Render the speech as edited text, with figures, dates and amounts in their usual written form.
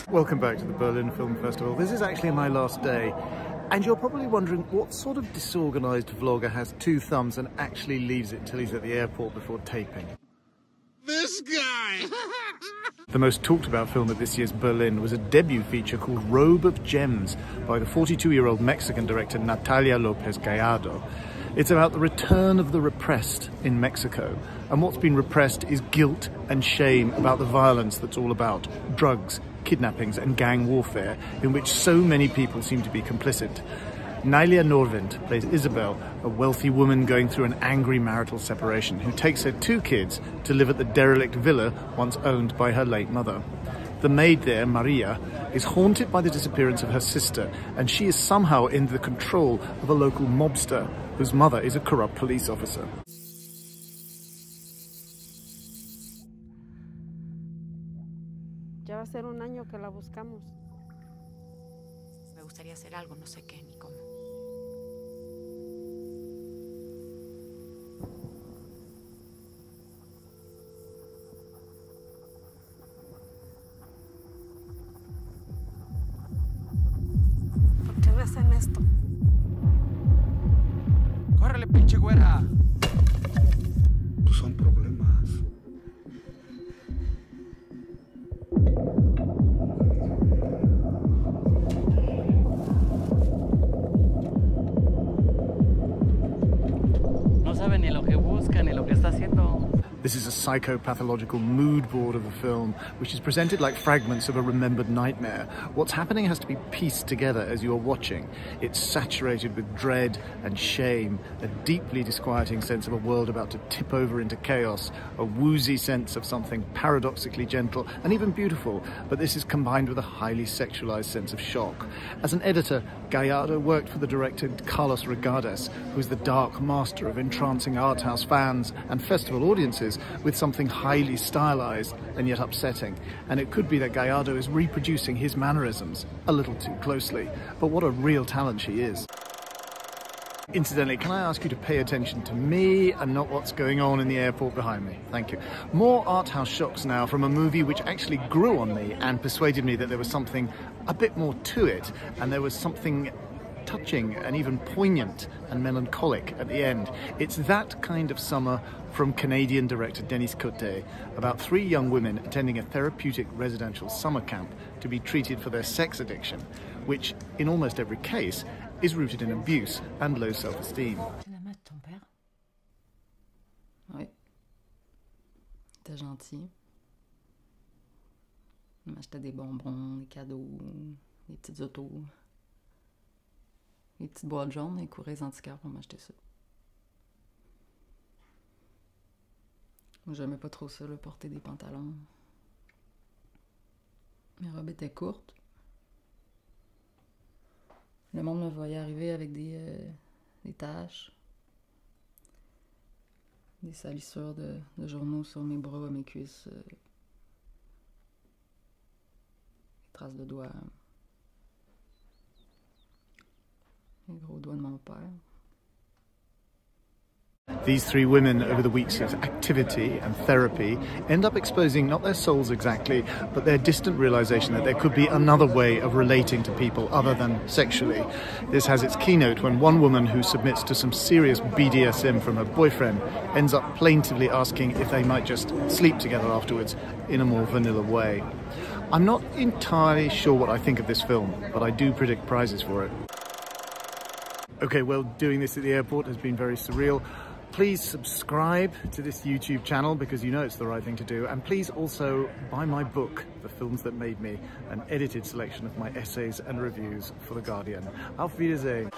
Welcome back to the Berlin Film Festival. This is actually my last day, and you're probably wondering what sort of disorganized vlogger has two thumbs and actually leaves it till he's at the airport before taping. This guy! The most talked about film at this year's Berlin was a debut feature called Robe of Gems by the 42-year-old Mexican director Natalia Lopez Gallardo. It's about the return of the repressed in Mexico, and what's been repressed is guilt and shame about the violence that's all about drugs, kidnappings and gang warfare in which so many people seem to be complicit. Nylia Norvind plays Isabel, a wealthy woman going through an angry marital separation who takes her two kids to live at the derelict villa once owned by her late mother. The maid there, Maria, is haunted by the disappearance of her sister, and she is somehow in the control of a local mobster whose mother is a corrupt police officer. Ya va a ser un año que la buscamos. Me gustaría hacer algo, no sé qué ni cómo. ¿Por qué me hacen esto? ¡Córrele, pinche güera! Son problemas. No sabe ni lo que busca ni lo que está haciendo. This is a psychopathological mood board of a film, which is presented like fragments of a remembered nightmare. What's happening has to be pieced together as you're watching. It's saturated with dread and shame, a deeply disquieting sense of a world about to tip over into chaos, a woozy sense of something paradoxically gentle and even beautiful, but this is combined with a highly sexualized sense of shock. As an editor, Gallardo worked for the director Carlos Regades, who's the dark master of entrancing art house fans and festival audiences with something highly stylized and yet upsetting. And it could be that Gallardo is reproducing his mannerisms a little too closely, but what a real talent she is. Incidentally, can I ask you to pay attention to me and not what's going on in the airport behind me? Thank you. More art house shocks now from a movie which actually grew on me and persuaded me that there was something a bit more to it, and there was something touching and even poignant and melancholic at the end. It's That Kind of Summer from Canadian director Denis Coté, about three young women attending a therapeutic residential summer camp to be treated for their sex addiction, which, in almost every case, is rooted in abuse and low self-esteem. Tu l'aimes de ton père? Oui. Il était gentil. Il m'achetait des bonbons, des cadeaux, des petites autos. Les petites boîtes jaunes, il courait les antiquaires pour m'acheter ça. Moi, j'aimais pas trop ça, là, porter des pantalons. Mes robes étaient courtes. Le monde me voyait arriver avec des taches, des salissures de journaux sur mes bras, mes cuisses, des traces de doigts. Les gros doigts de mon père. These three women, over the weeks of activity and therapy, end up exposing not their souls exactly, but their distant realization that there could be another way of relating to people other than sexually. This has its keynote when one woman who submits to some serious BDSM from her boyfriend ends up plaintively asking if they might just sleep together afterwards in a more vanilla way. I'm not entirely sure what I think of this film, but I do predict prizes for it. Okay, well, doing this at the airport has been very surreal. Please subscribe to this YouTube channel because you know it's the right thing to do. And please also buy my book, The Films That Made Me, an edited selection of my essays and reviews for The Guardian. Auf Wiedersehen.